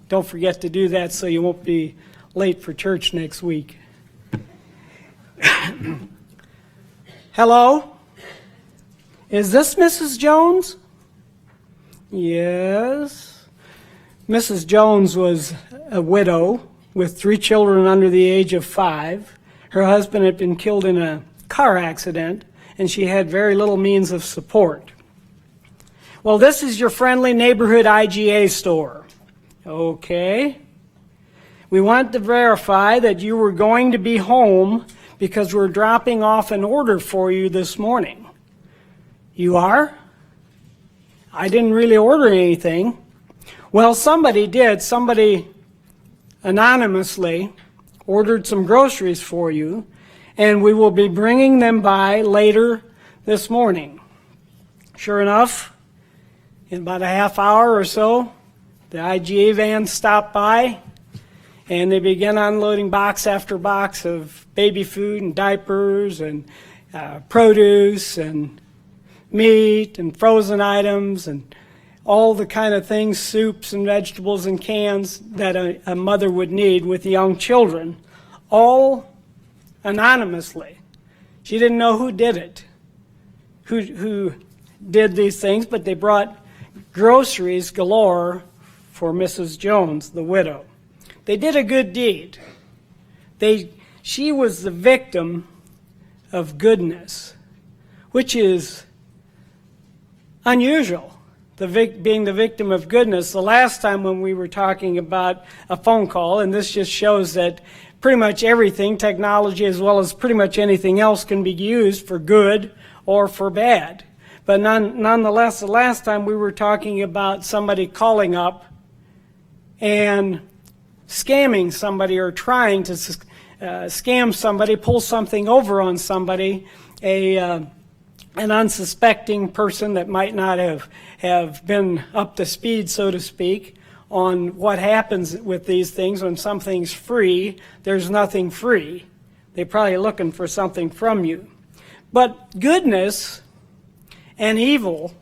don't forget to do that so you won't be late for church next week. Hello? Is this Mrs. Jones? Yes. Mrs. Jones was a widow with 3 children under the age of 5. Her husband had been killed in a car accident, and she had very little means of support. Well, this is your friendly neighborhood IGA store. Okay. We want to verify that you were going to be home because we're dropping off an order for you this morning. You are? I didn't really order anything. Well, somebody did. Somebody anonymously ordered some groceries for you, and we will be bringing them by later this morning. Sure enough, in about a half hour or so, the IGA van stopped by, and they began unloading box after box of baby food and diapers and produce and meat and frozen items and all the kind of things, soups and vegetables and cans that a mother would need with young children, all anonymously. She didn't know who did it, who did these things, but they brought groceries galore for Mrs. Jones, the widow. They did a good deed. She was the victim of goodness, which is unusual, being the victim of goodness. The last time when we were talking about a phone call, and this just shows that pretty much everything, technology as well as pretty much anything else, can be used for good or for bad. But nonetheless, the last time we were talking about somebody calling up and scamming somebody or trying to scam somebody, pull something over on somebody, an unsuspecting person that might not have been up to speed, so to speak, on what happens with these things. When something's free, there's nothing free. They're probably looking for something from you. But goodness and evil,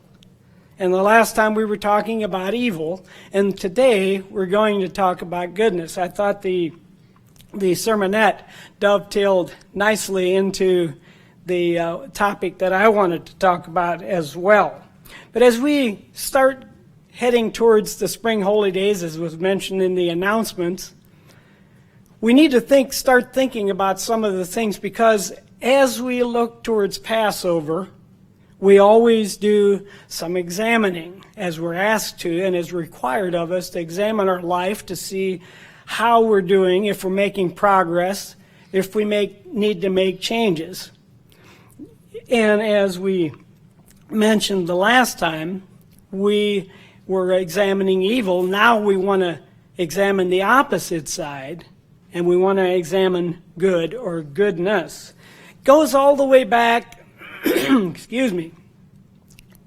and the last time we were talking about evil, and today we're going to talk about goodness. I thought the sermonette dovetailed nicely into the topic that I wanted to talk about as well. But as we start heading towards the spring holy days, as was mentioned in the announcements, we need to start thinking about some of the things, because as we look towards Passover, we always do some examining, as we're asked to and is required of us to examine our life to see how we're doing, if we're making progress, if we need to make changes. And as we mentioned the last time, we were examining evil. Now we want to examine the opposite side, and we want to examine good or goodness. Goes all the way back excuse me,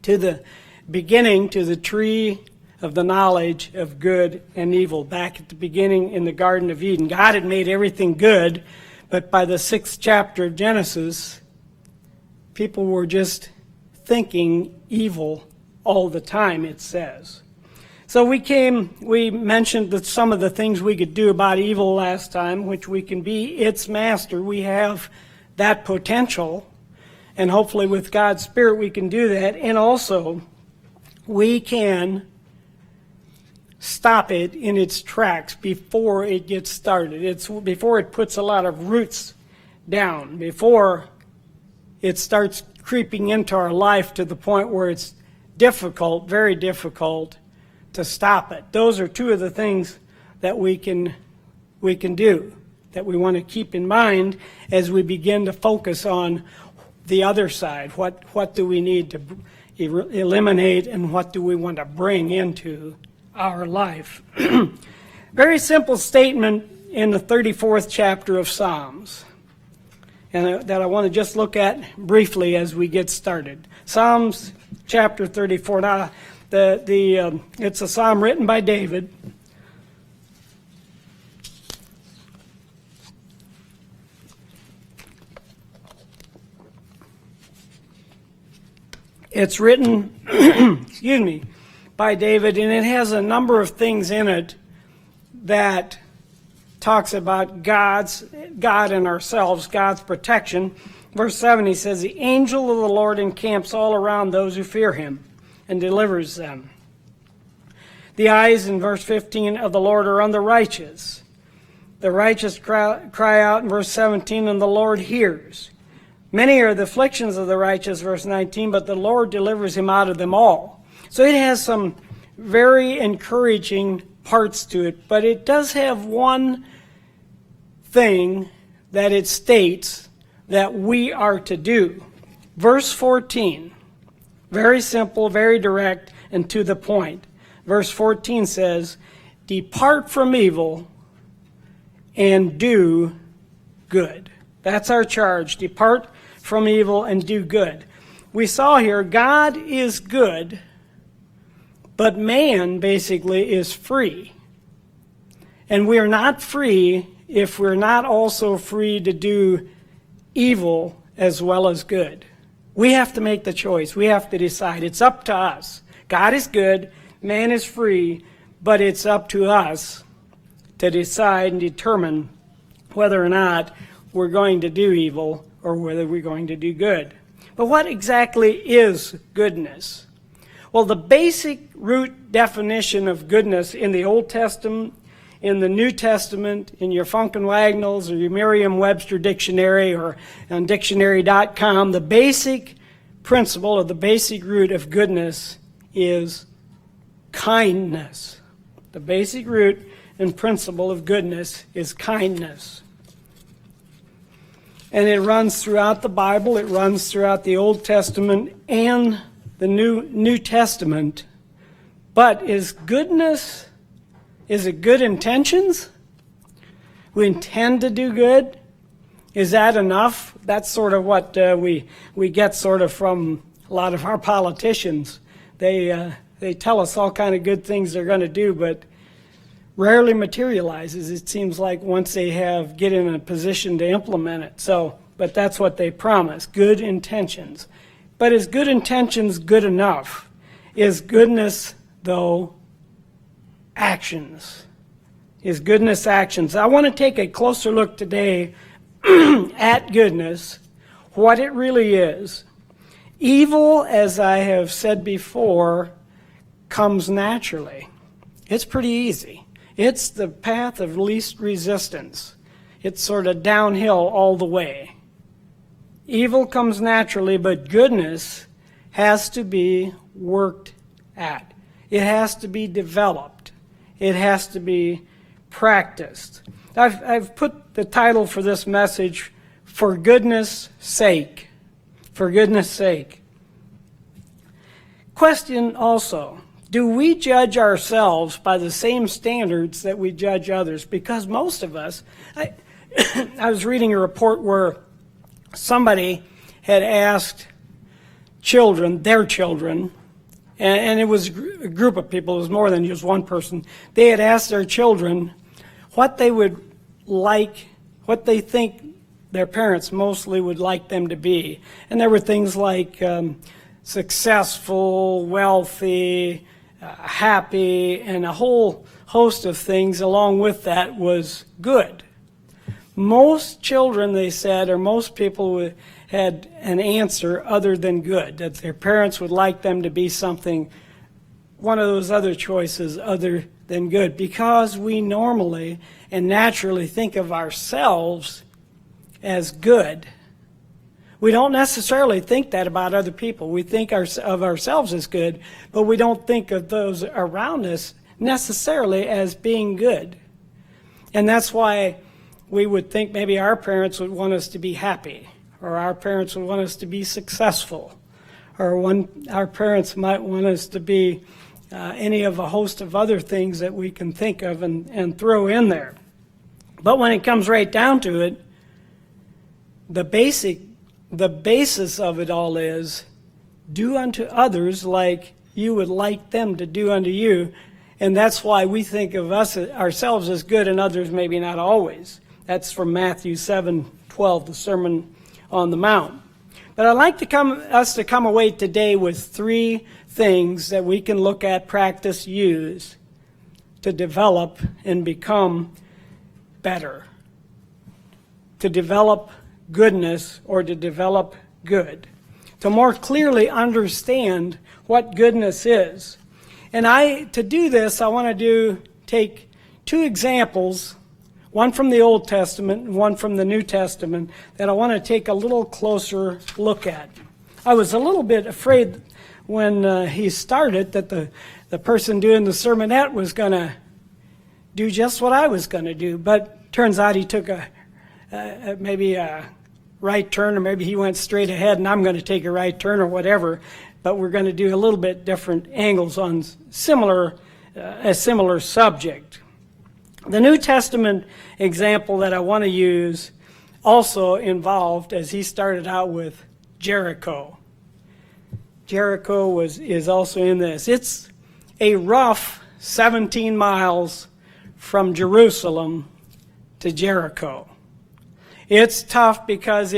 to the beginning, to the tree of the knowledge of good and evil. Back at the beginning in the Garden of Eden, God had made everything good, but by the 6th chapter of Genesis, people were just thinking evil all the time, it says. So we mentioned that some of the things we could do about evil last time, which we can be its master. We have that potential. And hopefully with God's Spirit we can do that. And also, we can stop it in its tracks before it gets started. Before it puts a lot of roots down, before it starts creeping into our life to the point where it's difficult, very difficult, to stop it. Those are two of the things that we can do, that we want to keep in mind as we begin to focus on the other side. What do we need to eliminate, and what do we want to bring into our life? Very simple statement in the 34th chapter of Psalms, and that I want to just look at briefly as we get started. Psalms chapter 34. Now, it's a psalm written by David. It's written, by David, and it has a number of things in it that talks about God and ourselves, God's protection. Verse 7, he says, the angel of the Lord encamps all around those who fear him and delivers them. The eyes, in verse 15, of the Lord are on the righteous. The righteous cry out in verse 17, and the Lord hears. Many are the afflictions of the righteous, verse 19, but the Lord delivers him out of them all. So it has some very encouraging parts to it, but it does have one thing that it states that we are to do. Verse 14, very simple, very direct, and to the point. Verse 14 says, depart from evil and do good. That's our charge. Depart from evil and do good. We saw here God is good, but man basically is free. And we are not free if we're not also free to do evil as well as good. We have to make the choice. We have to decide. It's up to us. God is good, man is free, but it's up to us to decide and determine whether or not we're going to do evil or whether we're going to do good. But what exactly is goodness? Well, the basic root definition of goodness in the Old Testament, in the New Testament, in your Funk and Wagnalls or your Merriam-Webster dictionary or on dictionary.com, the basic principle or the basic root of goodness is kindness. The basic root and principle of goodness is kindness. And it runs throughout the Bible, it runs throughout the Old Testament and the New Testament. But is it good intentions? We intend to do good? Is that enough? That's sort of what we get sort of from a lot of our politicians. They tell us all kind of good things they're going to do, but rarely materializes. It seems like once they get in a position to implement it. But that's what they promise, good intentions. But is good intentions good enough? Is goodness, though, actions? Is goodness actions? I want to take a closer look today at goodness, what it really is. Evil, as I have said before, comes naturally. It's pretty easy. It's the path of least resistance. It's sort of downhill all the way. Evil comes naturally, but goodness has to be worked at. It has to be developed. It has to be practiced. I've put the title for this message, For Goodness Sake. For goodness sake. Question also, do we judge ourselves by the same standards that we judge others? Because most of us, I was reading a report where somebody had asked their children, and it was a group of people, it was more than just one person. They had asked their children what they would like, what they think their parents mostly would like them to be. And there were things like successful, wealthy, happy, and a whole host of things along with that was good. Most children, they said, or most people had an answer other than good, that their parents would like them to be something, one of those other choices other than good, because we normally and naturally think of ourselves as good. We don't necessarily think that about other people. We think of ourselves as good, but we don't think of those around us necessarily as being good. And that's why we would think maybe our parents would want us to be happy, or our parents would want us to be successful, or our parents might want us to be any of a host of other things that we can think of and throw in there. But when it comes right down to it, the basis of it all is do unto others like you would like them to do unto you. And that's why we think of ourselves as good and others maybe not always. That's from Matthew 7:12, the Sermon on the Mount. But I'd like us to come away today with three things that we can look at, practice, use to develop and become better, to develop goodness or to develop good, to more clearly understand what goodness is. And to do this, I want to take two examples, one from the Old Testament and one from the New Testament, that I want to take a little closer look at. I was a little bit afraid when he started that the person doing the sermonette was going to do just what I was going to do, but turns out he took maybe a right turn, or maybe he went straight ahead and I'm going to take a right turn or whatever, but we're going to do a little bit different angles on a similar subject. The New Testament example that I want to use also involved, as he started out with, Jericho. Jericho is also in this. It's a rough 17 miles from Jerusalem to Jericho. It's tough because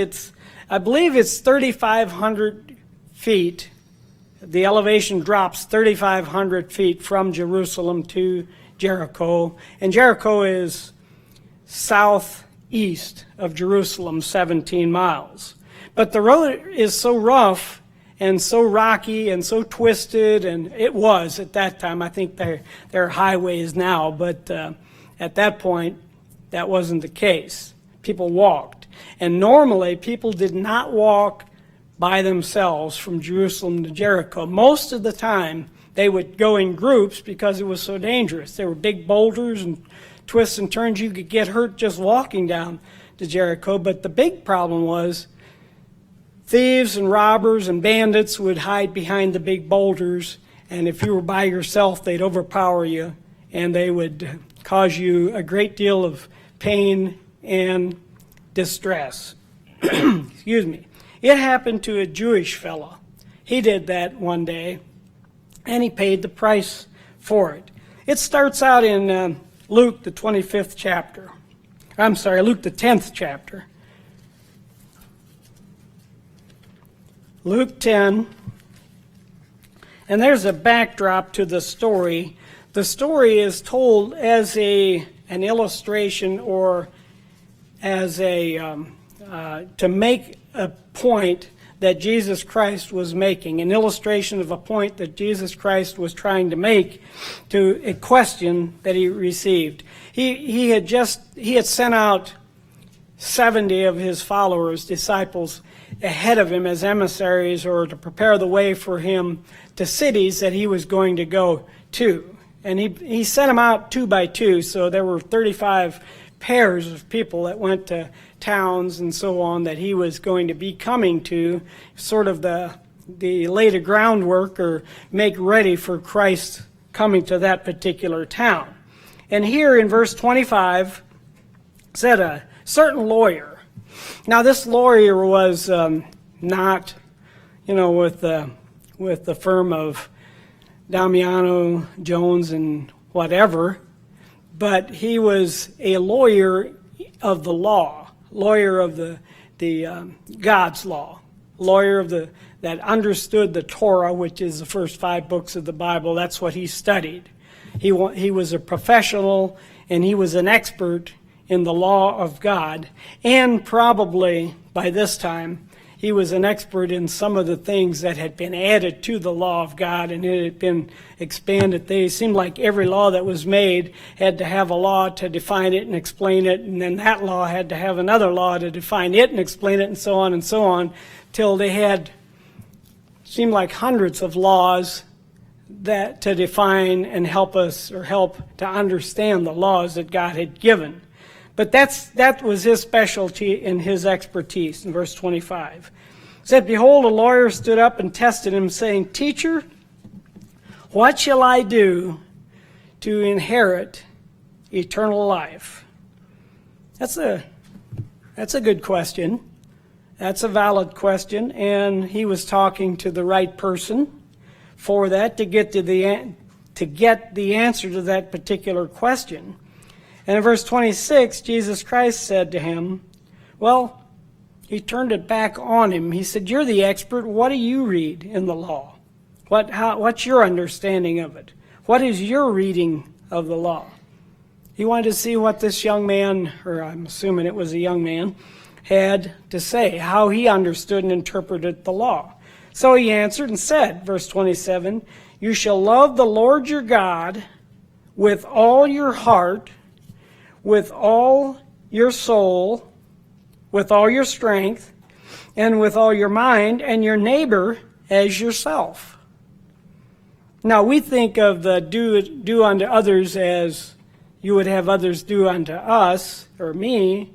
I believe it's 3,500 feet. The elevation drops 3,500 feet from Jerusalem to Jericho. And Jericho is southeast of Jerusalem, 17 miles. But the road is so rough and so rocky and so twisted, and it was at that time. I think there are highways now, but at that point, that wasn't the case. People walked. And normally, people did not walk by themselves from Jerusalem to Jericho. Most of the time, they would go in groups because it was so dangerous. There were big boulders and twists and turns. You could get hurt just walking down to Jericho. But the big problem was thieves and robbers and bandits would hide behind the big boulders. And if you were by yourself, they'd overpower you. And they would cause you a great deal of pain and distress. Excuse me. It happened to a Jewish fellow. He did that one day, and he paid the price for it. It starts out in Luke, the 25th chapter. I'm sorry, Luke, the 10th chapter. Luke 10. And there's a backdrop to the story. The story is told as an illustration, or as to make a point that Jesus Christ was making, an illustration of a point that Jesus Christ was trying to make to a question that he received. He had sent out 70 of his followers, disciples, ahead of him as emissaries, or to prepare the way for him to cities that he was going to go to. And he sent them out 2 by 2, so there were 35 pairs of people that went to towns and so on that he was going to be coming to, sort of the lay the groundwork or make ready for Christ coming to that particular town. And here in verse 25 said a certain lawyer. Now this lawyer was not, with the firm of Damiano, Jones, and whatever, but he was a lawyer of the law, lawyer of the God's law, lawyer that understood the Torah, which is the first 5 books of the Bible. That's what he studied. He was a professional, and he was an expert in the law of God, and probably by this time he was an expert in some of the things that had been added to the law of God, and it had been expanded. They seemed like every law that was made had to have a law to define it and explain it, and then that law had to have another law to define it and explain it, and so on, till they had, seemed like hundreds of laws that to define and help to understand the laws that God had given. But that was his specialty and his expertise in verse 25. It said, "Behold, a lawyer stood up and tested him, saying, 'Teacher, what shall I do to inherit eternal life?'" That's a good question. That's a valid question, and he was talking to the right person for that, to get the answer to that particular question. And in verse 26, Jesus Christ said to him, he turned it back on him. He said, "You're the expert. What do you read in the law? What's your understanding of it? What is your reading of the law. He wanted to see what this young man, or I'm assuming it was a young man, had to say, how he understood and interpreted the law. So he answered and said, verse 27, "You shall love the Lord your God with all your heart, with all your soul, with all your strength, and with all your mind, and your neighbor as yourself." Now we think of the do unto others as you would have others do unto us, or me,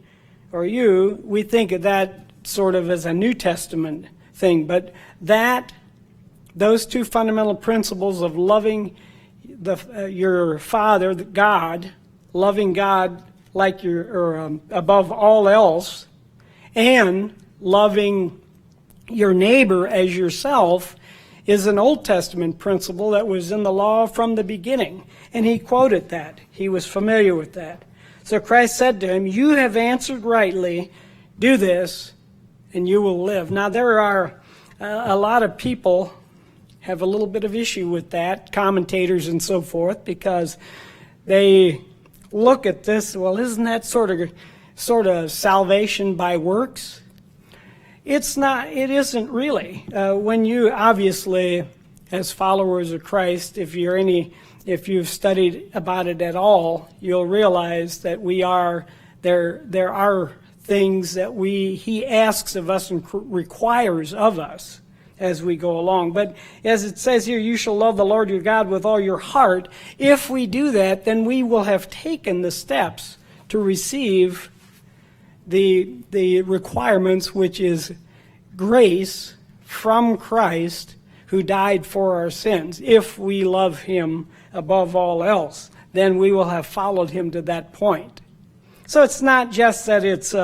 or you. We think of that sort of as a New Testament thing, but those two fundamental principles of loving your Father, God, loving God like above all else, and loving your neighbor as yourself is an Old Testament principle that was in the law from the beginning. And he quoted that. He was familiar with that. So Christ said to him, "You have answered rightly. Do this, and you will live." Now there are a lot of people have a little bit of issue with that, commentators and so forth, because they look at this, well, isn't that sort of salvation by works? It's not. It isn't really. When you obviously, as followers of Christ, if you've studied about it at all, you'll realize that we are there. There are things that He asks of us and requires of us as we go along. But as it says here, "You shall love the Lord your God with all your heart." If we do that, then we will have taken the steps to receive the requirements, which is grace from Christ who died for our sins. If we love him above all else, then we will have followed him to that point. So it's not just that it's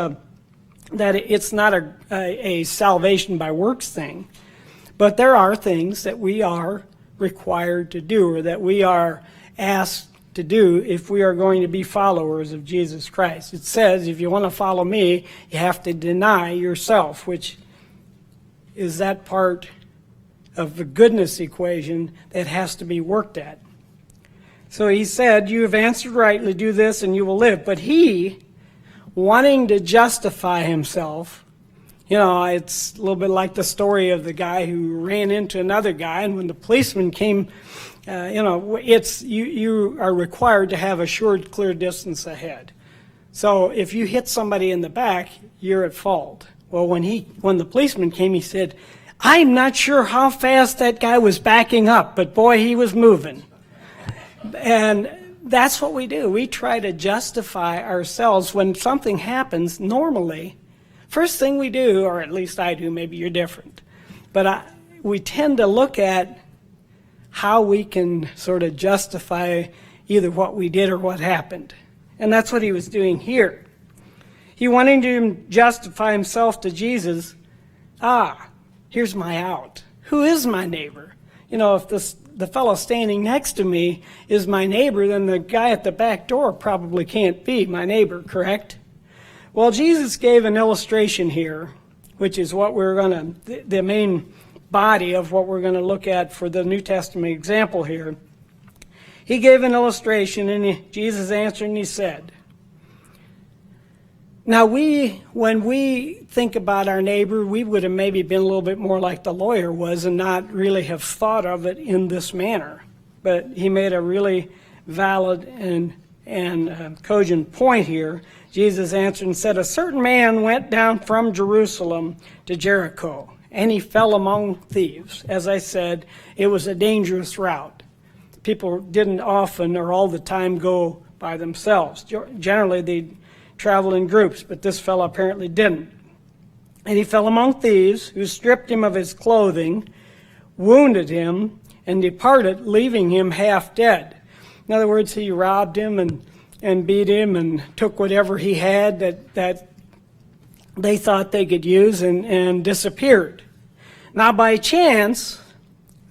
not a salvation by works thing, but there are things that we are required to do, or that we are asked to do if we are going to be followers of Jesus Christ. It says if you want to follow me, you have to deny yourself, which is that part of the goodness equation that has to be worked at. So he said, "You have answered rightly, do this and you will live." But he, wanting to justify himself, it's a little bit like the story of the guy who ran into another guy, and when the policeman came, you are required to have assured clear distance ahead. So if you hit somebody in the back, you're at fault. Well, when the policeman came, he said, "I'm not sure how fast that guy was backing up, but boy, he was moving." And that's what we do. We try to justify ourselves when something happens. Normally, first thing we do, or at least I do, maybe you're different, but we tend to look at how we can sort of justify either what we did or what happened. And that's what he was doing here. He wanted to justify himself to Jesus. Here's my out. Who is my neighbor? If the fellow standing next to me is my neighbor, then the guy at the back door probably can't be my neighbor, correct? Well, Jesus gave an illustration here, which is what the main body of what we're going to look at for the New Testament example here. He gave an illustration, and Jesus answered and he said, now when we think about our neighbor, we would have maybe been a little bit more like the lawyer was and not really have thought of it in this manner. But he made a really valid and cogent point here. Jesus answered and said, "A certain man went down from Jerusalem to Jericho, and he fell among thieves." As I said, it was a dangerous route. People didn't often or all the time go by themselves. Generally, they'd travel in groups, but this fellow apparently didn't. And he fell among thieves, who stripped him of his clothing, wounded him, and departed, leaving him half dead. In other words, he robbed him and beat him and took whatever he had that they thought they could use and disappeared. Now, by chance,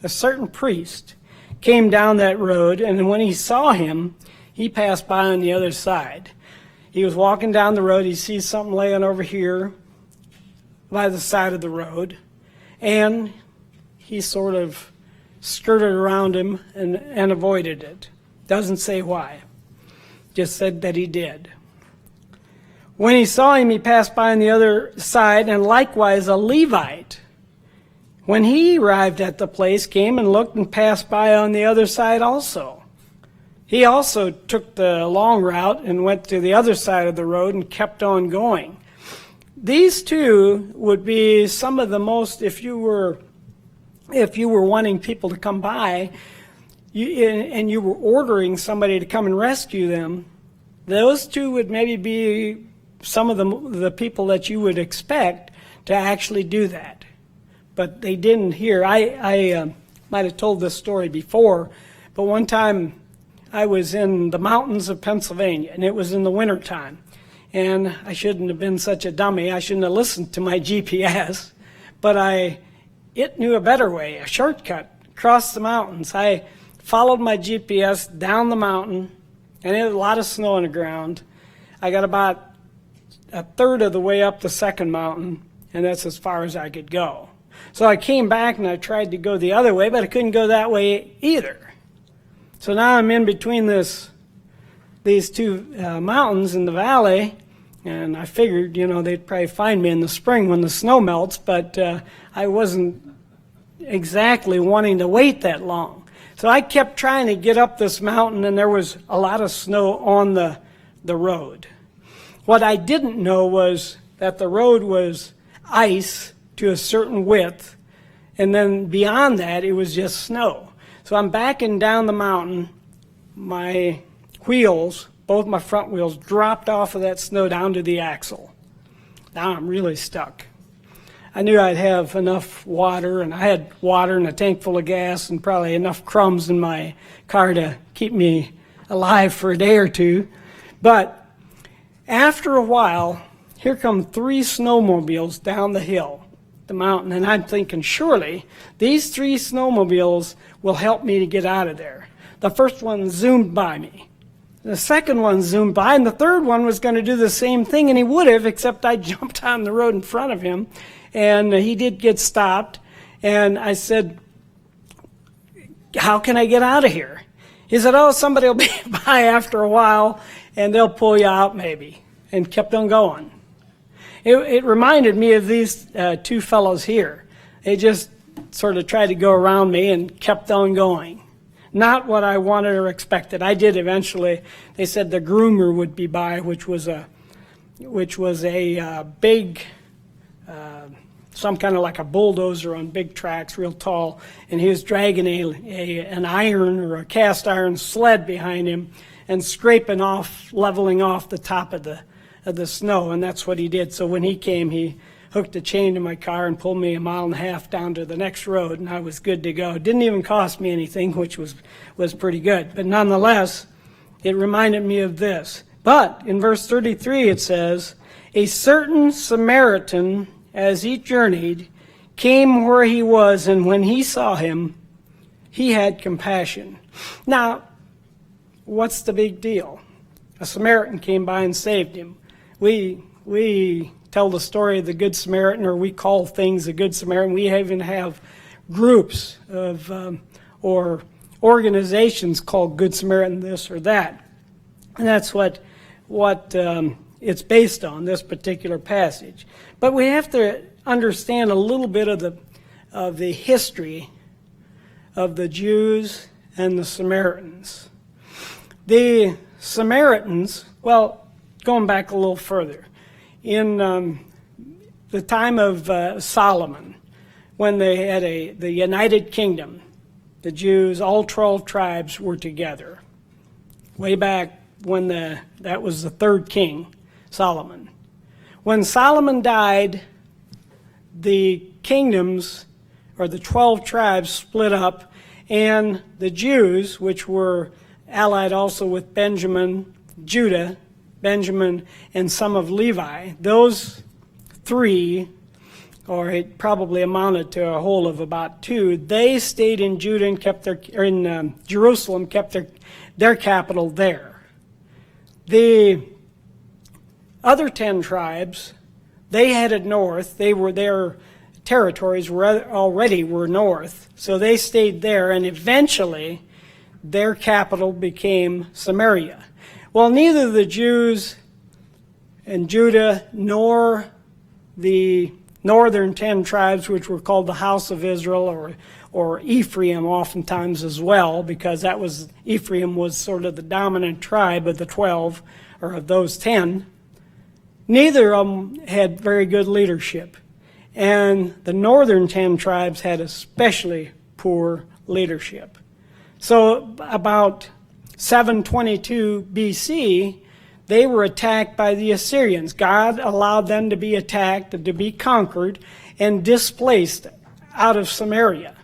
a certain priest came down that road, and when he saw him, he passed by on the other side. He was walking down the road. He sees something laying over here by the side of the road, and he sort of skirted around him and avoided it. Doesn't say why. Just said that he did. When he saw him, he passed by on the other side, and likewise a Levite, when he arrived at the place, came and looked and passed by on the other side also. He also took the long route and went to the other side of the road and kept on going. These two would be some of the most, if you were wanting people to come by, and you were ordering somebody to come and rescue them, those two would maybe be some of the people that you would expect to actually do that. But they didn't here. I might have told this story before, but one time I was in the mountains of Pennsylvania, and it was in the wintertime. And I shouldn't have been such a dummy. I shouldn't have listened to my GPS, but it knew a better way, a shortcut across the mountains. I followed my GPS down the mountain, and it had a lot of snow on the ground. I got about a third of the way up the second mountain, and that's as far as I could go. So I came back and I tried to go the other way, but I couldn't go that way either. So now I'm in between these two mountains in the valley, and I figured, they'd probably find me in the spring when the snow melts, but I wasn't exactly wanting to wait that long. So I kept trying to get up this mountain, and there was a lot of snow on the road. What I didn't know was that the road was ice to a certain width, and then beyond that, it was just snow. So I'm backing down the mountain. My wheels, both my front wheels, dropped off of that snow down to the axle. Now I'm really stuck. I knew I'd have enough water, and I had water and a tank full of gas and probably enough crumbs in my car to keep me alive for a day or two. But after a while, here come 3 snowmobiles down the hill, the mountain, and I'm thinking, surely these 3 snowmobiles will help me to get out of there. The first one zoomed by me. The second one zoomed by, and the third one was going to do the same thing, and he would have, except I jumped on the road in front of him, and he did get stopped, and I said, how can I get out of here? He said, somebody will be by after a while, and they'll pull you out maybe, and kept on going. It reminded me of these 2 fellows here. They just sort of tried to go around me and kept on going. Not what I wanted or expected. I did eventually. They said the groomer would be by, which was a big, some kind of like a bulldozer on big tracks, real tall, and he was dragging an iron or a cast iron sled behind him and scraping off, leveling off the top of the snow, and that's what he did. So when he came, he hooked a chain to my car and pulled me 1.5 miles down to the next road, and I was good to go. It didn't even cost me anything, which was pretty good. But nonetheless, it reminded me of this. But in verse 33 it says, a certain Samaritan, as he journeyed, came where he was, and when he saw him, he had compassion. Now, what's the big deal? A Samaritan came by and saved him. We tell the story of the Good Samaritan, or we call things the Good Samaritan. We even have groups of or organizations called Good Samaritan this or that. And that's what it's based on, this particular passage. But we have to understand a little bit of the history of the Jews and the Samaritans. The Samaritans, well, going back a little further, in the time of Solomon, when they had the United Kingdom, the Jews, all 12 tribes were together. Way back when that was the third king, Solomon. When Solomon died, the kingdoms, or the 12 tribes, split up, and the Jews, which were allied also with Benjamin, Judah, Benjamin, and some of Levi, those 3, or it probably amounted to a whole of about 2, they stayed in Judah and kept Jerusalem, kept their capital there. The other 10 tribes, they headed north. Their territories were north, so they stayed there, and eventually their capital became Samaria. Well, neither the Jews and Judah nor the northern 10 tribes, which were called the house of Israel, or Ephraim oftentimes as well, because Ephraim was sort of the dominant tribe of the 12, or of those 10. Neither of them had very good leadership. And the northern 10 tribes had especially poor leadership. So about 722 BC, they were attacked by the Assyrians. God allowed them to be attacked, to be conquered, and displaced out of Samaria.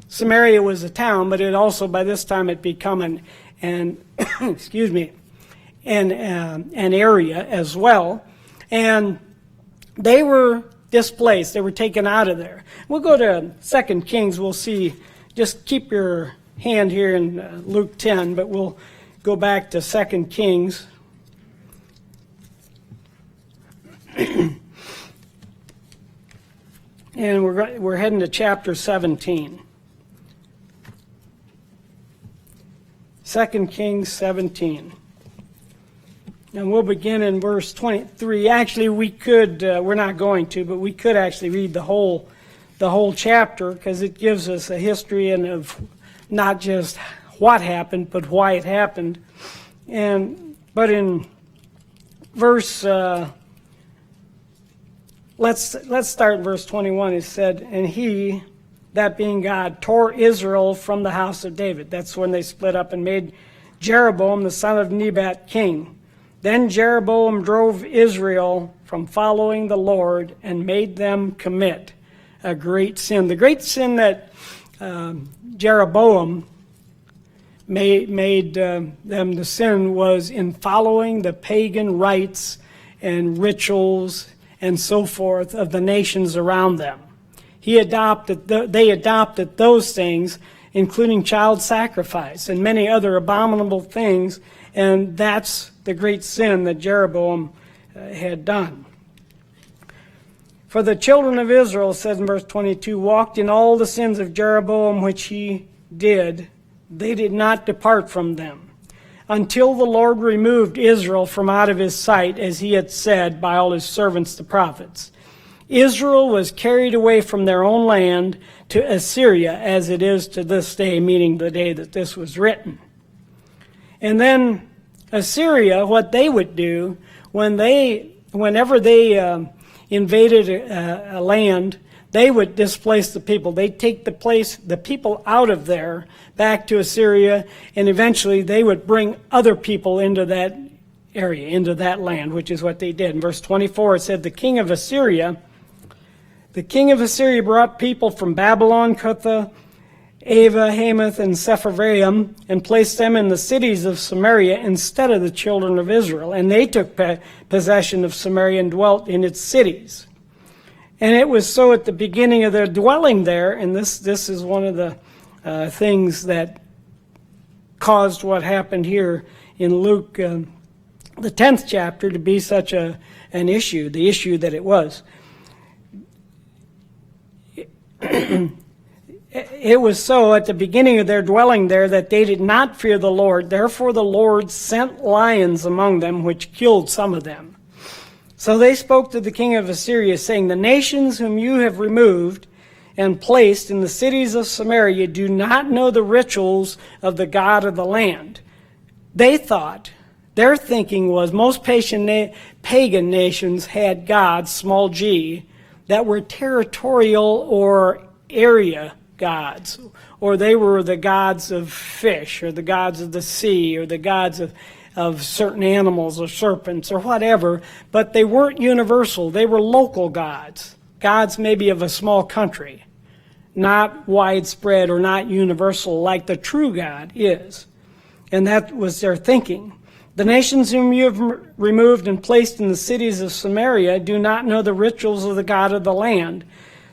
Samaria was a town, but it also, by this time, had become an excuse me, an area as well. And they were displaced. They were taken out of there. We'll go to 2 Kings. We'll see. Just keep your hand here in Luke 10, but we'll go back to 2 Kings. And we're heading to chapter 17. 2 Kings 17. And we'll begin in verse 23. Actually, we could, we're not going to, but we could actually read the whole chapter, because it gives us a history and of not just what happened, but why it happened. But in verse, let's start in verse 21. It said, "And he, that being God, tore Israel from the house of David." That's when they split up and made Jeroboam the son of Nebat king. Then Jeroboam drove Israel from following the Lord and made them commit a great sin. The great sin that Jeroboam made them to sin was in following the pagan rites and rituals and so forth of the nations around them. They adopted those things, including child sacrifice and many other abominable things, and that's the great sin that Jeroboam had done. "For the children of Israel," it says in verse 22, "walked in all the sins of Jeroboam which he did. They did not depart from them, until the Lord removed Israel from out of his sight, as he had said by all his servants the prophets. Israel was carried away from their own land to Assyria, as it is to this day," meaning the day that this was written. And then Assyria, what they would do whenever they invaded a land, they would displace the people. They'd take the people out of there back to Assyria, and eventually they would bring other people into that area, into that land, which is what they did. In verse 24, it said, the king of Assyria brought people from Babylon, Cutha, Ava, Hamath, and Sepharvaim, and placed them in the cities of Samaria instead of the children of Israel. And they took possession of Samaria and dwelt in its cities. And it was so at the beginning of their dwelling there, and this is one of the things that caused what happened here in Luke, the 10th chapter, to be such an issue, the issue that it was. It was so at the beginning of their dwelling there that they did not fear the Lord. Therefore the Lord sent lions among them, which killed some of them. So they spoke to the king of Assyria, saying, the nations whom you have removed and placed in the cities of Samaria do not know the rituals of the God of the land. They thought, their thinking was, most pagan nations had gods, small g, that were territorial or area gods, or they were the gods of fish, or the gods of the sea, or the gods of certain animals, or serpents, or whatever, but they weren't universal. They were local gods, gods maybe of a small country, not widespread or not universal like the true God is. And that was their thinking. The nations whom you have removed and placed in the cities of Samaria do not know the rituals of the God of the land.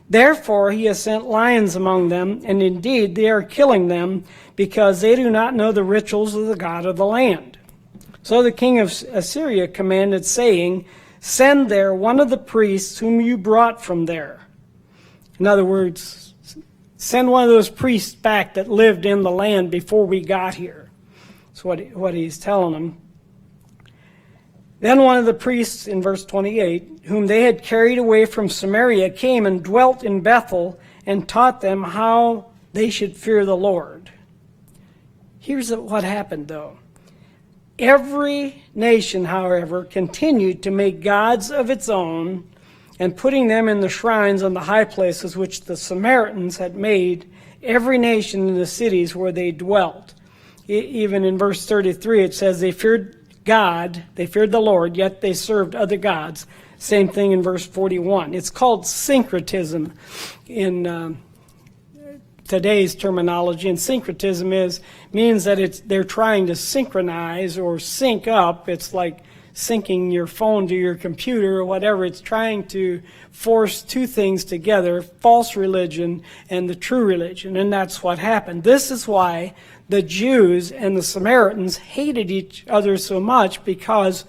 Therefore he has sent lions among them, and indeed they are killing them, because they do not know the rituals of the God of the land. So the king of Assyria commanded, saying, send there one of the priests whom you brought from there. In other words, send one of those priests back that lived in the land before we got here. That's what he's telling them. Then one of the priests, in verse 28, whom they had carried away from Samaria, came and dwelt in Bethel and taught them how they should fear the Lord. Here's what happened, though. Every nation, however, continued to make gods of its own, and putting them in the shrines on the high places which the Samaritans had made, every nation in the cities where they dwelt. Even in verse 33, it says they feared God, they feared the Lord, yet they served other gods. Same thing in verse 41. It's called syncretism in today's terminology, and syncretism means that they're trying to synchronize or sync up. It's like syncing your phone to your computer or whatever. It's trying to force two things together, false religion and the true religion, and that's what happened. This is why the Jews and the Samaritans hated each other so much, because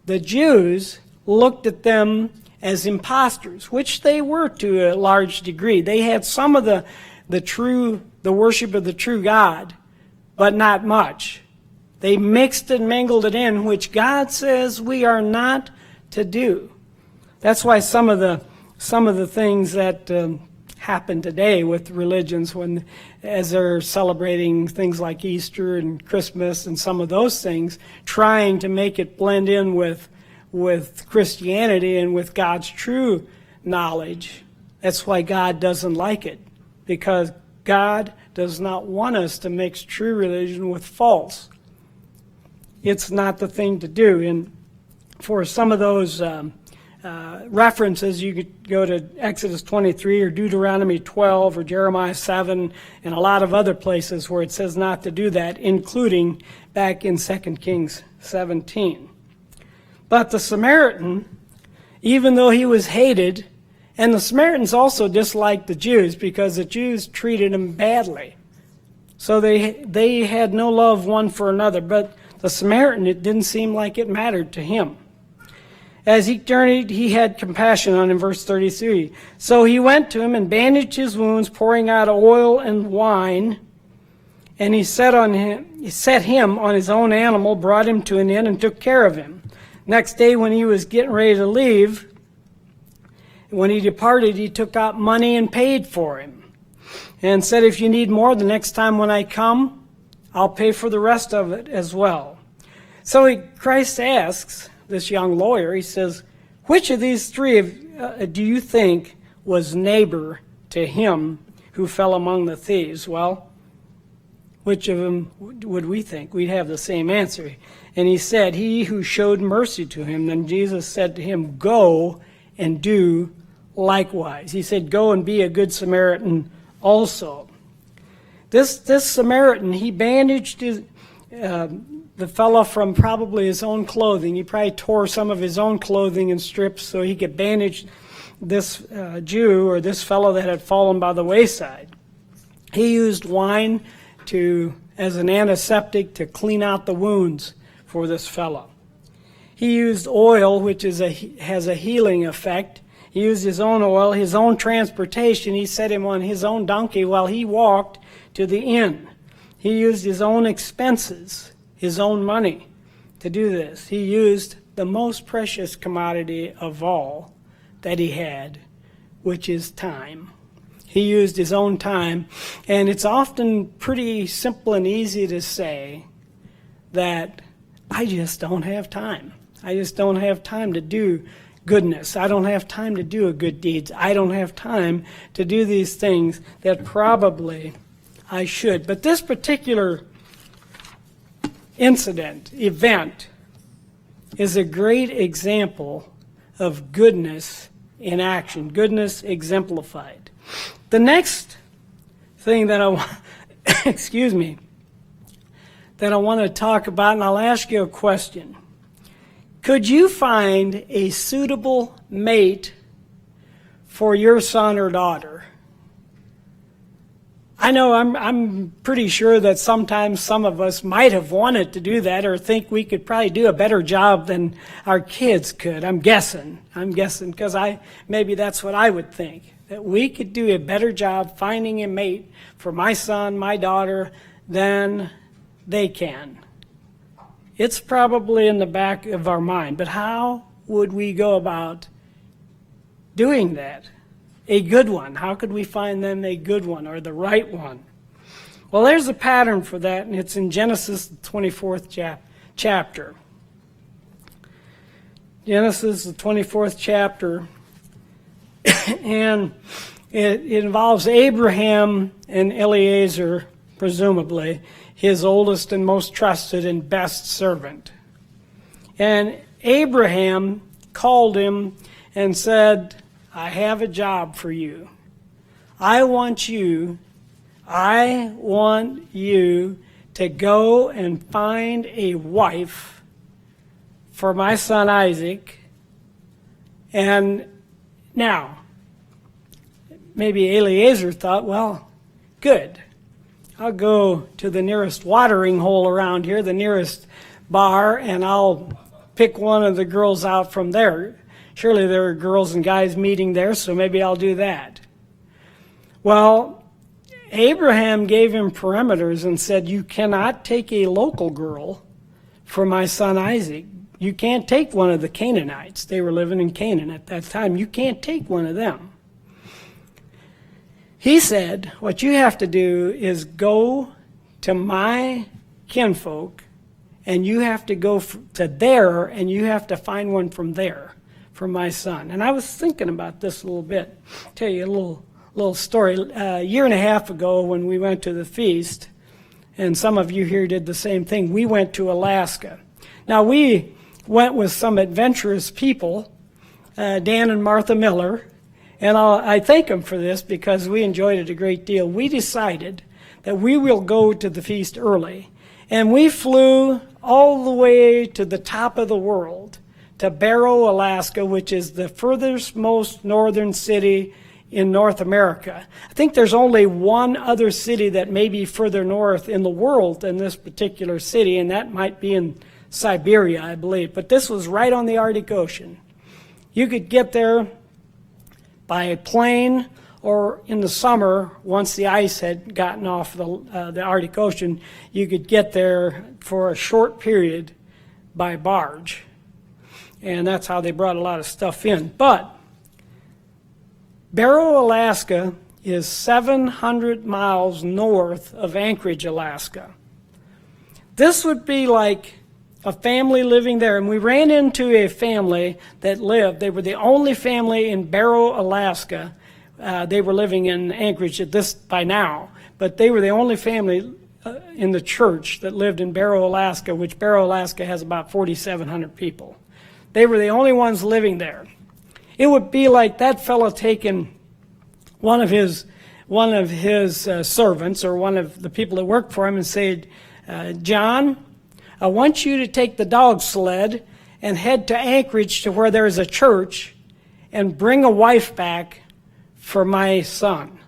the Jews looked at them as imposters, which they were to a large degree. They had some of the worship of the true God, but not much. They mixed and mingled it in, which God says we are not to do. That's why some of the things that happen today with religions, as they're celebrating things like Easter and Christmas and some of those things, trying to make it blend in with Christianity and with God's true knowledge. That's why God doesn't like it, because God does not want us to mix true religion with false. It's not the thing to do. And for some of those references, you could go to Exodus 23 or Deuteronomy 12 or Jeremiah 7 and a lot of other places where it says not to do that, including back in 2 Kings 17. But the Samaritan, even though he was hated, and the Samaritans also disliked the Jews because the Jews treated them badly. So they had no love one for another. But the Samaritan, it didn't seem like it mattered to him. As he journeyed, he had compassion on him, verse 33. So he went to him and bandaged his wounds, pouring out oil and wine. And he set him on his own animal, brought him to an inn, and took care of him. Next day, when he was getting ready to leave, when he departed, he took out money and paid for him, and said, if you need more, the next time when I come, I'll pay for the rest of it as well. So Christ asks this young lawyer, he says, which of these three do you think was neighbor to him who fell among the thieves? Well, which of them would we think? We'd have the same answer. And he said, he who showed mercy to him. Then Jesus said to him, go and do likewise. He said, go and be a good Samaritan also. This Samaritan, he bandaged the fellow from probably his own clothing. He probably tore some of his own clothing in strips so he could bandage this Jew or this fellow that had fallen by the wayside. He used wine as an antiseptic to clean out the wounds for this fellow. He used oil, which has a healing effect. He used his own oil, his own transportation. He set him on his own donkey while he walked to the inn. He used his own expenses, his own money to do this. He used the most precious commodity of all that he had, which is time. He used his own time, and it's often pretty simple and easy to say that I just don't have time. I just don't have time to do goodness. I don't have time to do good deeds. I don't have time to do these things that probably I should. But this particular event, is a great example of goodness in action, goodness exemplified. The next thing that I want, that I want to talk about, and I'll ask you a question. Could you find a suitable mate for your son or daughter? I know I'm pretty sure that sometimes some of us might have wanted to do that or think we could probably do a better job than our kids could. I'm guessing because maybe that's what I would think, that we could do a better job finding a mate for my son, my daughter, than they can. It's probably in the back of our mind. But how would we go about doing that? A good one. How could we find them a good one or the right one? Well, there's a pattern for that, and it's in Genesis, the 24th chapter. Genesis, the 24th chapter, and it involves Abraham and Eliezer, presumably, his oldest and most trusted and best servant. And Abraham called him and said, I have a job for you. I want you to go and find a wife for my son Isaac. And now, maybe Eliezer thought, well, good. I'll go to the nearest watering hole around here, the nearest bar, and I'll pick one of the girls out from there. Surely there are girls and guys meeting there, so maybe I'll do that. Well, Abraham gave him parameters and said, you cannot take a local girl for my son Isaac. You can't take one of the Canaanites. They were living in Canaan at that time. You can't take one of them. He said, what you have to do is go to my kinfolk, and you have to go to there, and you have to find one from there for my son. And I was thinking about this a little bit. I'll tell you a little story. A year and a half ago when we went to the feast, and some of you here did the same thing, we went to Alaska. Now we went with some adventurous people, Dan and Martha Miller, and I thank them for this because we enjoyed it a great deal. We decided that we will go to the feast early, and we flew all the way to the top of the world, to Barrow, Alaska, which is the furthest most northern city in North America. I think there's only one other city that may be further north in the world than this particular city, and that might be in Siberia, I believe. But this was right on the Arctic Ocean. You could get there by plane, or in the summer, once the ice had gotten off the Arctic Ocean, you could get there for a short period by barge. And that's how they brought a lot of stuff in. But Barrow, Alaska is 700 miles north of Anchorage, Alaska. This would be like a family living there. And we ran into a family that lived. They were the only family in Barrow, Alaska. They were living in Anchorage at this by now. But they were the only family in the church that lived in Barrow, Alaska, which Barrow, Alaska has about 4,700 people. They were the only ones living there. It would be like that fellow taking one of his servants or one of the people that worked for him and said, John, I want you to take the dog sled and head to Anchorage to where there is a church and bring a wife back for my son.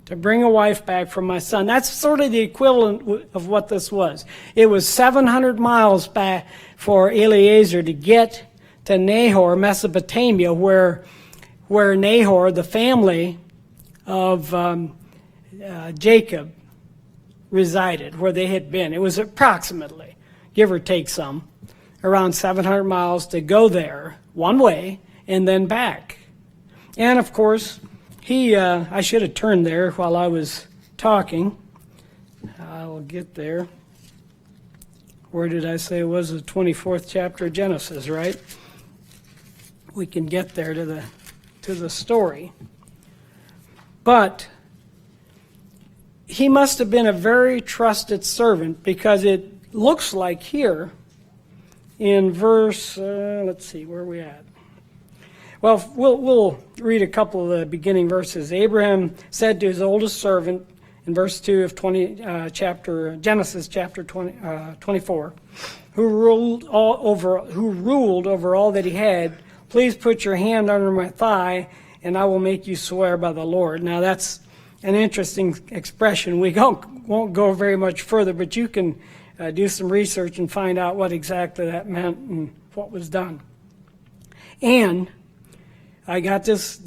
To bring a wife back for my son. That's sort of the equivalent of what this was. It was 700 miles back for Eliezer to get to Nahor, Mesopotamia, where Nahor, the family of Jacob, resided, where they had been. It was approximately, give or take some, around 700 miles to go there one way and then back. And of course, I should have turned there while I was talking. I'll get there. Where did I say it was? The 24th chapter of Genesis, right? We can get there to the story. But he must have been a very trusted servant, because it looks like here in verse, let's see, where are we at? Well, we'll read a couple of the beginning verses. Abraham said to his oldest servant, in verse 2 of Genesis chapter 24, who ruled over all that he had, please put your hand under my thigh, and I will make you swear by the Lord. Now that's an interesting expression. We won't go very much further, but you can do some research and find out what exactly that meant and what was done. And I got this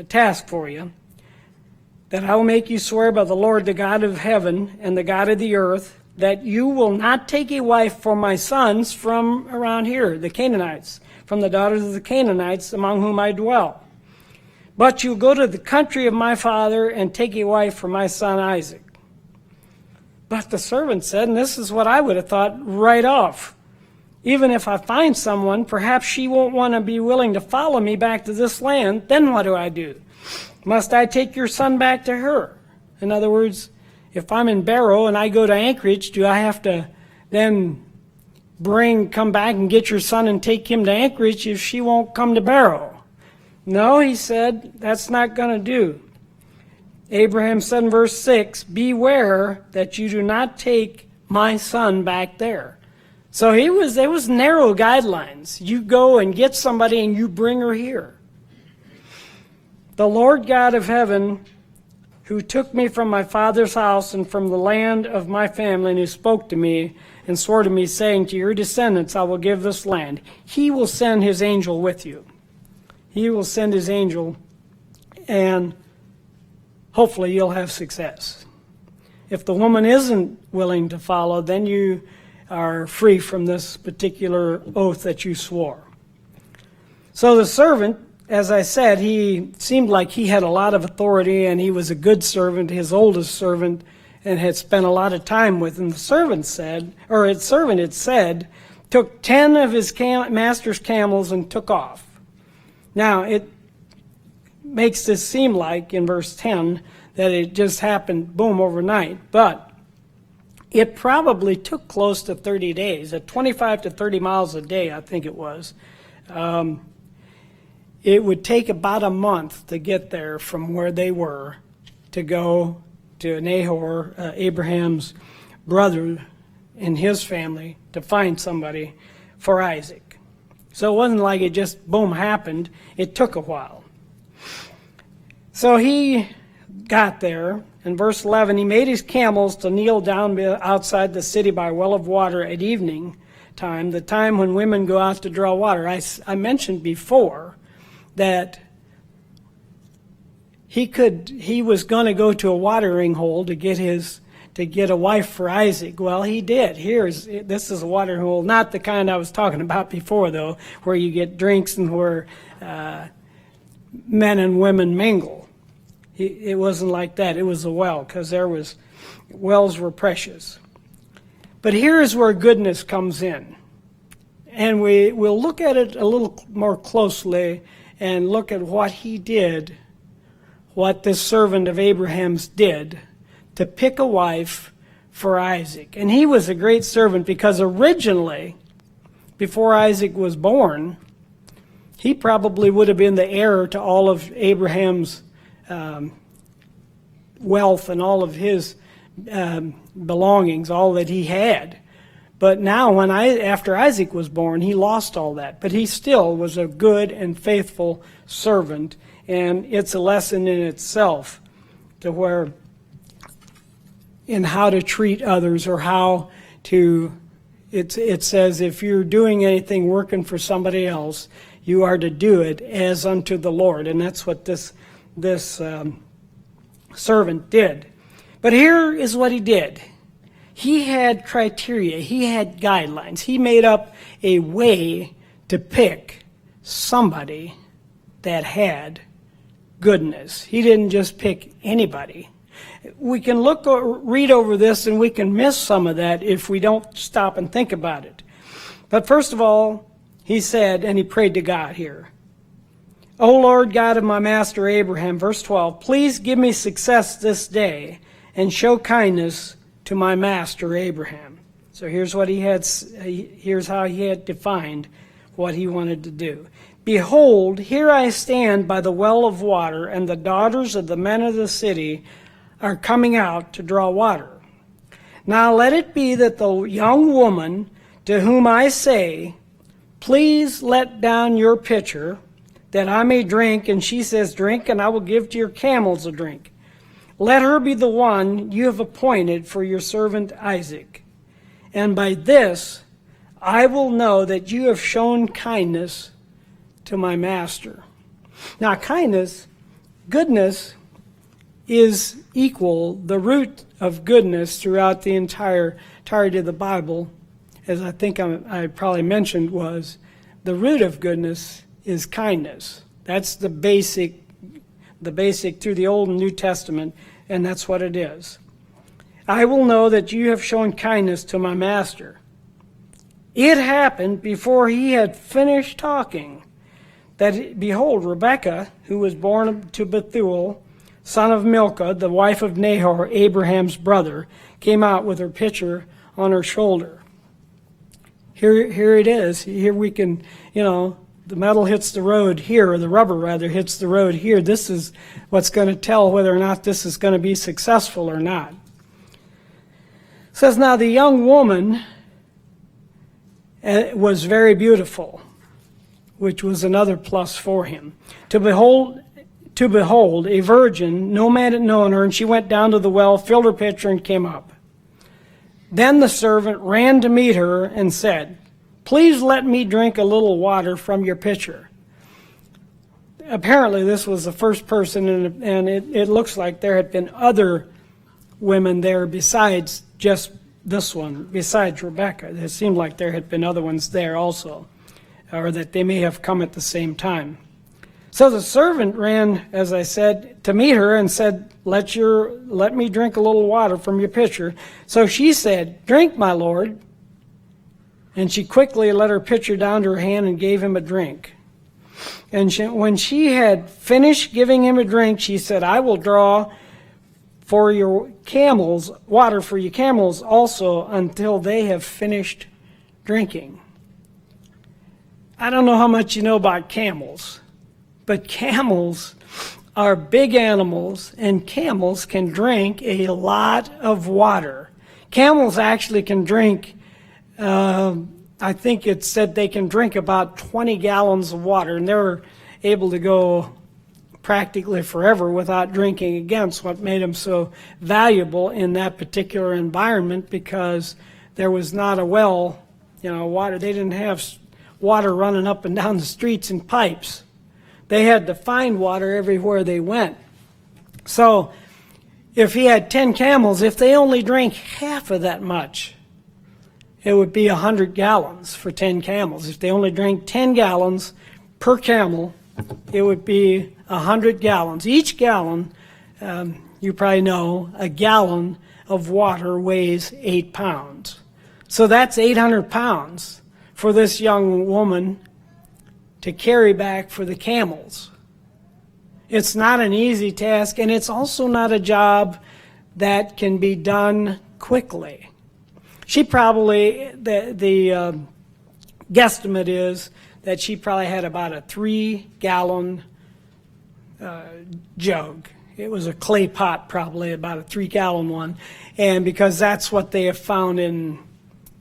task for you, that I will make you swear by the Lord, the God of heaven and the God of the earth, that you will not take a wife for my sons from around here, the Canaanites, from the daughters of the Canaanites among whom I dwell. But you go to the country of my father and take a wife for my son Isaac. But the servant said, and this is what I would have thought right off, even if I find someone, perhaps she won't want to be willing to follow me back to this land. Then what do I do? Must I take your son back to her? In other words, if I'm in Barrow and I go to Anchorage, do I have to then come back and get your son and take him to Anchorage if she won't come to Barrow? No, he said, that's not going to do. Abraham said in verse 6, beware that you do not take my son back there. So there was narrow guidelines. You go and get somebody and you bring her here. The Lord God of heaven, who took me from my father's house and from the land of my family, and who spoke to me and swore to me, saying, to your descendants I will give this land. He will send his angel with you. He will send his angel, and hopefully you'll have success. If the woman isn't willing to follow, then you are free from this particular oath that you swore. So the servant, as I said, he seemed like he had a lot of authority, and he was a good servant, his oldest servant, and had spent a lot of time with him. The servant had said, took 10 of his master's camels and took off. Now, it makes this seem like, in verse 10, that it just happened, boom, overnight. But it probably took close to 30 days, at 25 to 30 miles a day, I think it was. It would take about a month to get there from where they were to go to Nahor, Abraham's brother, and his family to find somebody for Isaac. So it wasn't like it just, boom, happened. It took a while. So he got there. In verse 11, he made his camels to kneel down outside the city by a well of water at evening time, the time when women go out to draw water. I mentioned before that he was going to go to a watering hole to get a wife for Isaac. Well, he did. This is a watering hole, not the kind I was talking about before, though, where you get drinks and where men and women mingle. It wasn't like that. It was a well, because wells were precious. But here is where goodness comes in. And we'll look at it a little more closely and look at what he did, what this servant of Abraham's did to pick a wife for Isaac. And he was a great servant because originally, before Isaac was born, he probably would have been the heir to all of Abraham's wealth and all of his belongings, all that he had. But now, after Isaac was born, he lost all that. But he still was a good and faithful servant, and it's a lesson in itself in how to treat others, or how to. It says if you're doing anything working for somebody else, you are to do it as unto the Lord, and that's what this servant did. But here is what he did. He had criteria. He had guidelines. He made up a way to pick somebody that had goodness. He didn't just pick anybody. We can read over this, and we can miss some of that if we don't stop and think about it. But first of all, he said, and he prayed to God here, O Lord God of my master Abraham, verse 12, please give me success this day and show kindness to my master Abraham. So here's how he had defined what he wanted to do. Behold, here I stand by the well of water, and the daughters of the men of the city are coming out to draw water. Now let it be that the young woman to whom I say, please let down your pitcher, that I may drink, and she says, drink, and I will give to your camels a drink. Let her be the one you have appointed for your servant Isaac. And by this I will know that you have shown kindness to my master. Now, kindness, goodness, is equal, the root of goodness throughout the entirety of the Bible, as I think I probably mentioned, was the root of goodness is kindness. That's the basic through the Old and New Testament, and that's what it is. I will know that you have shown kindness to my master. It happened before he had finished talking that, behold, Rebekah, who was born to Bethuel, son of Milcah, the wife of Nahor, Abraham's brother, came out with her pitcher on her shoulder. Here it is. Here we can, the metal hits the road here, or the rubber rather hits the road here. This is what's going to tell whether or not this is going to be successful or not. It says, now the young woman was very beautiful, which was another plus for him. To behold, a virgin, no man had known her, and she went down to the well, filled her pitcher, and came up. Then the servant ran to meet her and said, please let me drink a little water from your pitcher. Apparently this was the first person, and it looks like there had been other women there besides just this one, besides Rebekah. It seemed like there had been other ones there also, or that they may have come at the same time. So the servant ran, as I said, to meet her and said, let me drink a little water from your pitcher. So she said, drink, my lord. And she quickly let her pitcher down to her hand and gave him a drink. And when she had finished giving him a drink, she said, I will draw for your camels, water for your camels also, until they have finished drinking. I don't know how much you know about camels, but camels are big animals, and camels can drink a lot of water. Camels actually can drink, I think it said they can drink about 20 gallons of water, and they're able to go practically forever without drinking again. It's what made them so valuable in that particular environment, because there was not a well, water. They didn't have water running up and down the streets in pipes. They had to find water everywhere they went. So if he had 10 camels, if they only drank half of that much, it would be 100 gallons for 10 camels. If they only drank 10 gallons per camel, it would be 100 gallons. Each gallon, you probably know, a gallon of water weighs 8 pounds. So that's 800 pounds for this young woman to carry back for the camels. It's not an easy task, and it's also not a job that can be done quickly. She probably, the guesstimate is that she probably had about a 3-gallon jug. It was a clay pot, probably about a 3-gallon one, and because that's what they have found in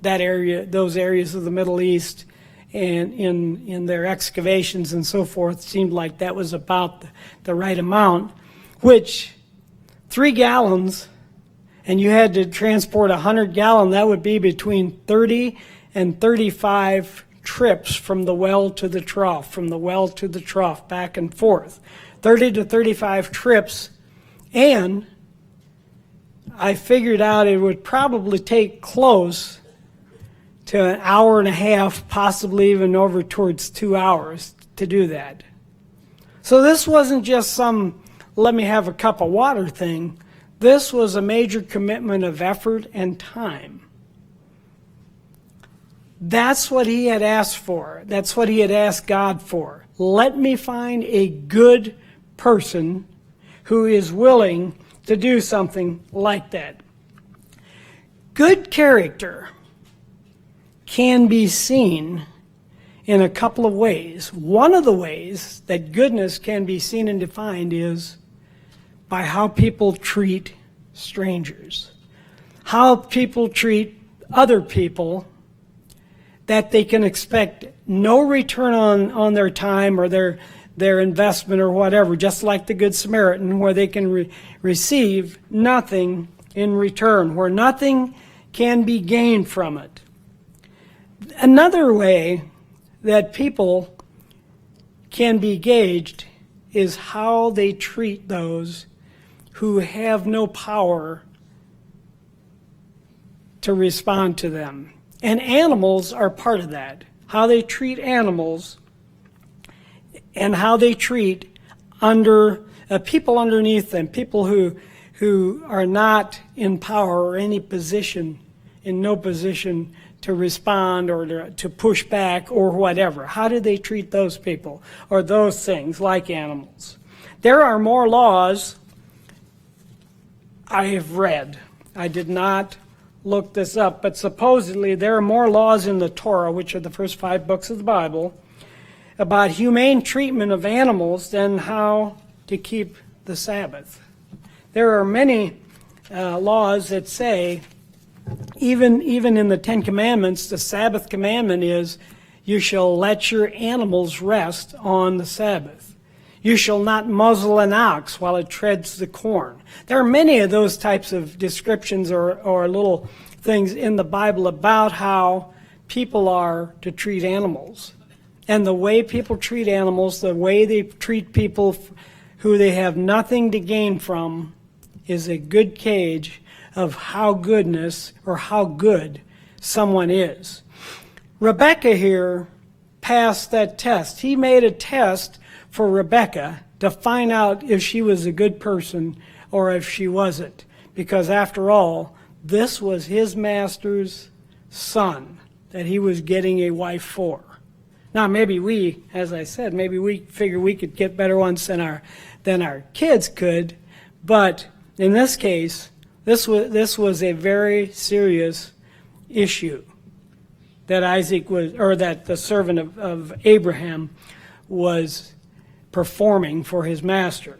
that area, those areas of the Middle East, and in their excavations and so forth, seemed like that was about the right amount, which 3 gallons, and you had to transport 100 gallon, that would be between 30 and 35 trips from the well to the trough, back and forth. 30 to 35 trips, and I figured out it would probably take close to an hour and a half, possibly even over towards 2 hours to do that. So this wasn't just some let me have a cup of water thing. This was a major commitment of effort and time. That's what he had asked for. That's what he had asked God for. Let me find a good person who is willing to do something like that. Good character can be seen in a couple of ways. One of the ways that goodness can be seen and defined is by how people treat strangers, how people treat other people that they can expect no return on their time or their investment or whatever, just like the Good Samaritan, where they can receive nothing in return, where nothing can be gained from it. Another way that people can be gauged is how they treat those who have no power to respond to them. And animals are part of that. How they treat animals and how they treat people underneath them, people who are not in power or any position, in no position to respond or to push back or whatever. How do they treat those people or those things like animals? There are more laws I have read. I did not look this up, but supposedly there are more laws in the Torah, which are the first 5 books of the Bible, about humane treatment of animals than how to keep the Sabbath. There are many laws that say, even in the 10 Commandments, the Sabbath commandment is, you shall let your animals rest on the Sabbath. You shall not muzzle an ox while it treads the corn. There are many of those types of descriptions or little things in the Bible about how people are to treat animals. And the way people treat animals, the way they treat people who they have nothing to gain from, is a good gauge of how good someone is. Rebecca here passed that test. He made a test for Rebecca to find out if she was a good person or if she wasn't. Because after all, this was his master's son that he was getting a wife for. Now maybe we, as I said, maybe we figure we could get better ones than our kids could, but in this case, this was a very serious issue that Isaac was, or that the servant of Abraham was performing for his master.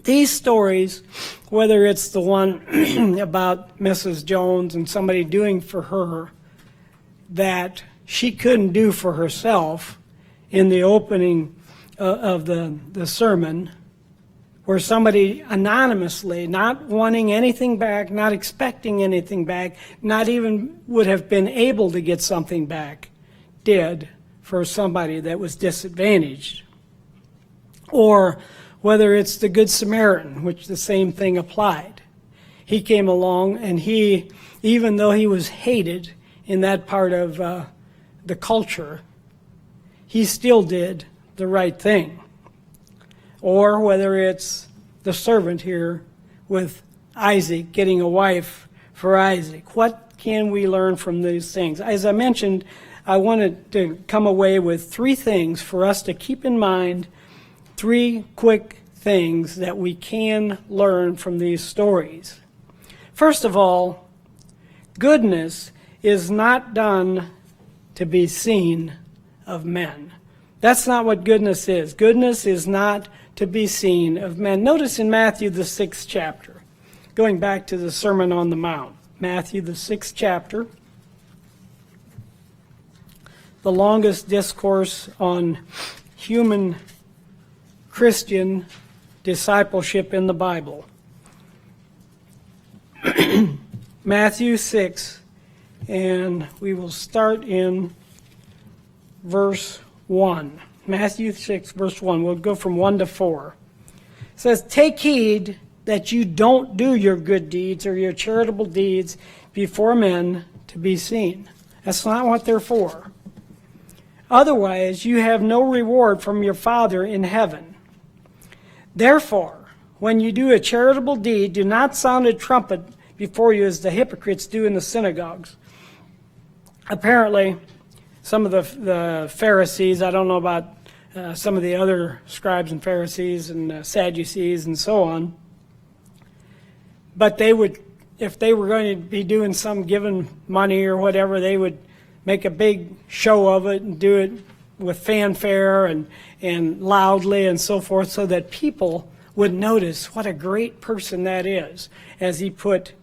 These stories, whether it's the one about Mrs. Jones and somebody doing for her that she couldn't do for herself in the opening of the sermon, where somebody anonymously, not wanting anything back, not expecting anything back, not even would have been able to get something back, did for somebody that was disadvantaged. Or whether it's the Good Samaritan, which the same thing applied. He came along and he, even though he was hated in that part of the culture, he still did the right thing. Or whether it's the servant here with Isaac getting a wife for Isaac. What can we learn from these things? As I mentioned, I wanted to come away with 3 things for us to keep in mind, 3 quick things that we can learn from these stories. First of all, goodness is not done to be seen of men. That's not what goodness is. Goodness is not to be seen of men. Notice in Matthew, the 6th chapter, going back to the Sermon on the Mount, Matthew, the 6th chapter, the longest discourse on human Christian discipleship in the Bible. Matthew 6, and we will start in verse 1. Matthew 6, verse 1. We'll go from 1 to 4. It says, "Take heed that you don't do your good deeds or your charitable deeds before men to be seen." That's not what they're for. "Otherwise, you have no reward from your Father in heaven. Therefore, when you do a charitable deed, do not sound a trumpet before you as the hypocrites do in the synagogues." Apparently, some of the Pharisees, I don't know about some of the other scribes and Pharisees and Sadducees and so on, but they would, if they were going to be doing some giving money or whatever, they would make a big show of it and do it with fanfare and loudly and so forth, so that people would notice what a great person that is as he put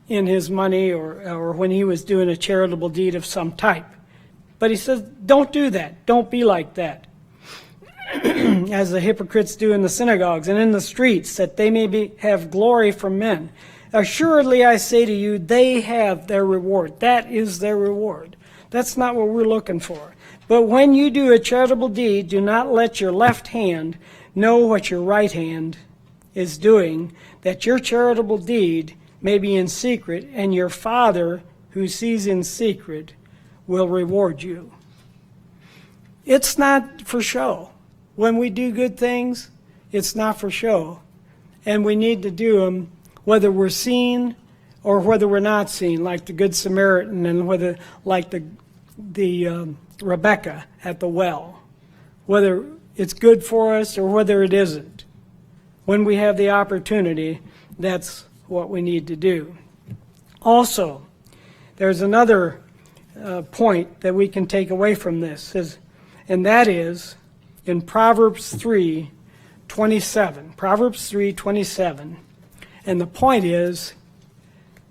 in his money or when he was doing a charitable deed of some type. But he says, don't do that. Don't be like that. As the hypocrites do in the synagogues and in the streets, that they may have glory from men. Assuredly, I say to you, they have their reward. That is their reward. That's not what we're looking for. But when you do a charitable deed, do not let your left hand know what your right hand is doing, that your charitable deed may be in secret, and your Father who sees in secret will reward you. It's not for show. When we do good things, it's not for show. And we need to do them whether we're seen or whether we're not seen, like the Good Samaritan, and whether like the Rebecca at the well, whether it's good for us or whether it isn't. When we have the opportunity, that's what we need to do. Also, there's another point that we can take away from this, and that is in Proverbs 3:27. Proverbs 3:27. And the point is,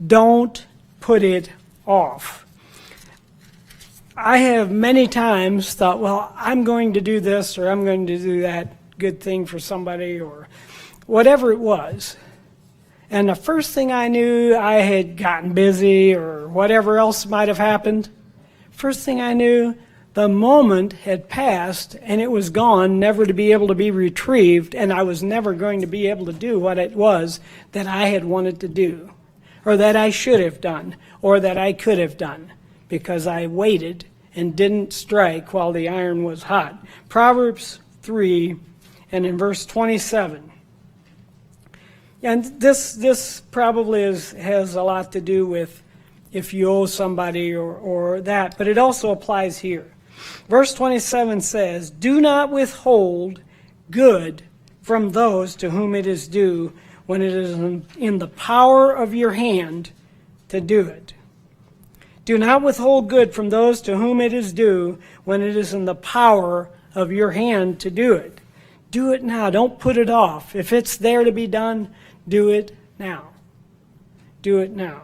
don't put it off. I have many times thought, well, I'm going to do this or I'm going to do that good thing for somebody or whatever it was. And the first thing I knew, I had gotten busy or whatever else might have happened. First thing I knew, the moment had passed and it was gone, never to be able to be retrieved, and I was never going to be able to do what it was that I had wanted to do, or that I should have done, or that I could have done, because I waited and didn't strike while the iron was hot. Proverbs 3 and in verse 27. And this probably has a lot to do with if you owe somebody or that, but it also applies here. Verse 27 says, do not withhold good from those to whom it is due when it is in the power of your hand to do it. Do not withhold good from those to whom it is due when it is in the power of your hand to do it. Do it now. Don't put it off. If it's there to be done, do it now. Do it now.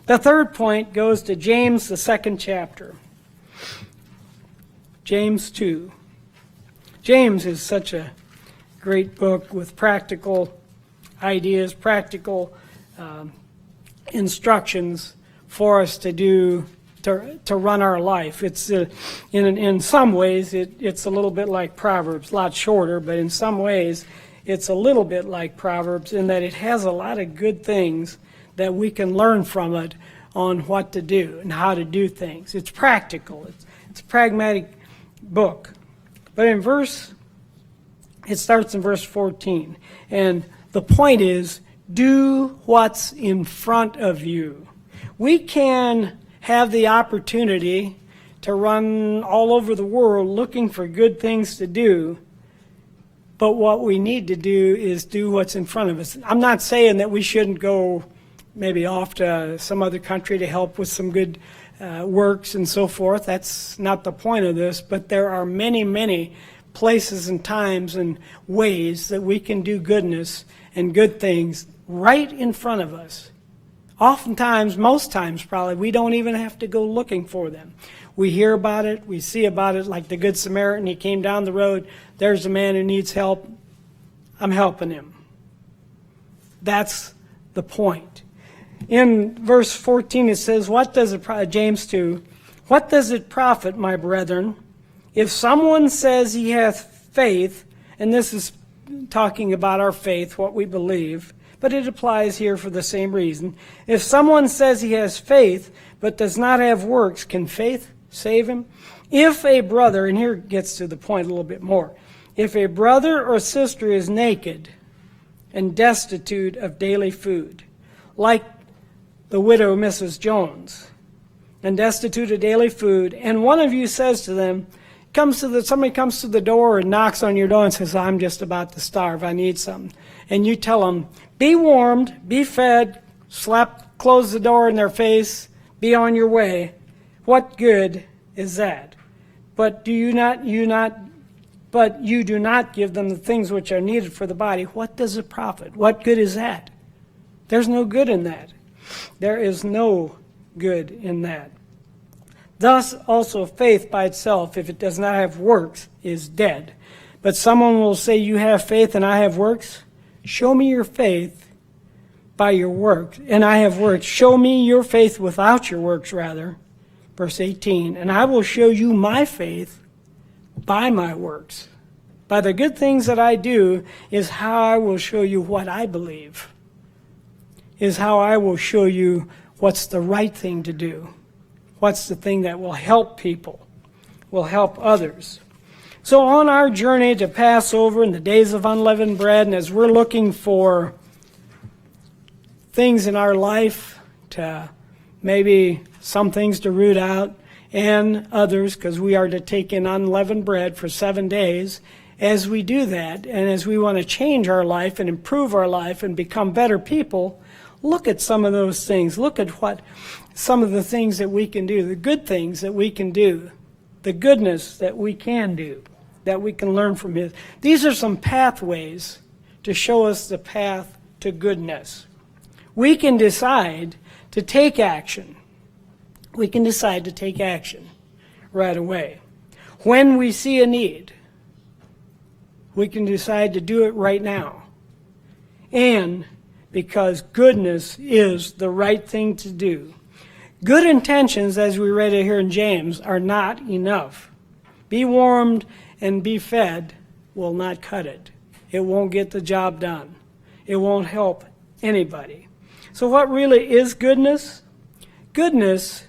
The third point goes to James, the 2nd chapter. James 2. James is such a great book with practical ideas, practical instructions for us to do, to run our life. It's in some ways it's a little bit like Proverbs, a lot shorter, but in some ways it's a little bit like Proverbs in that it has a lot of good things that we can learn from it on what to do and how to do things. It's practical. It's a pragmatic book. But it starts in verse 14. And the point is, do what's in front of you. We can have the opportunity to run all over the world looking for good things to do, but what we need to do is do what's in front of us. I'm not saying that we shouldn't go maybe off to some other country to help with some good works and so forth. That's not the point of this, but there are many, many places and times and ways that we can do goodness and good things right in front of us. Oftentimes, most times probably, we don't even have to go looking for them. We hear about it, we see about it, like the Good Samaritan. He came down the road, there's a man who needs help, I'm helping him. That's the point. In verse 14 it says, James 2, what does it profit, my brethren, if someone says he hath faith, and this is talking about our faith, what we believe, but it applies here for the same reason. If someone says he has faith, but does not have works, can faith save him? If a brother, and here it gets to the point a little bit more, if a brother or sister is naked and destitute of daily food, like the widow Mrs. Jones, and destitute of daily food, and one of you says to them, somebody comes to the door and knocks on your door and says, I'm just about to starve, I need something. And you tell them, be warmed, be fed, close the door in their face, be on your way. What good is that? But you do not give them the things which are needed for the body. What does it profit? What good is that? There's no good in that. There is no good in that. Thus also faith by itself, if it does not have works, is dead. But someone will say, you have faith and I have works? Show me your faith by your works, and I have works. Show me your faith without your works, rather. Verse 18, and I will show you my faith by my works. by the good things that I do is how I will show you what I believe, is how I will show you what's the right thing to do, what's the thing that will help people, will help others. So on our journey to Passover and the days of unleavened bread, and as we're looking for things in our life to maybe some things to root out and others, because we are to take in unleavened bread for 7 days, as we do that and as we want to change our life and improve our life and become better people, look at some of those things. Look at what some of the things that we can do, the good things that we can do, the goodness that we can do, that we can learn from His. These are some pathways to show us the path to goodness. We can decide to take action. We can decide to take action right away. When we see a need, we can decide to do it right now. And because goodness is the right thing to do. Good intentions, as we read it here in James, are not enough. Be warmed and be fed will not cut it. It won't get the job done. It won't help anybody. So what really is goodness? Goodness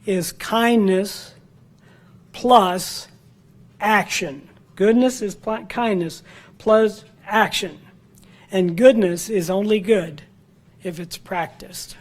is kindness plus action. Goodness is kindness plus action. And goodness is only good if it's practiced.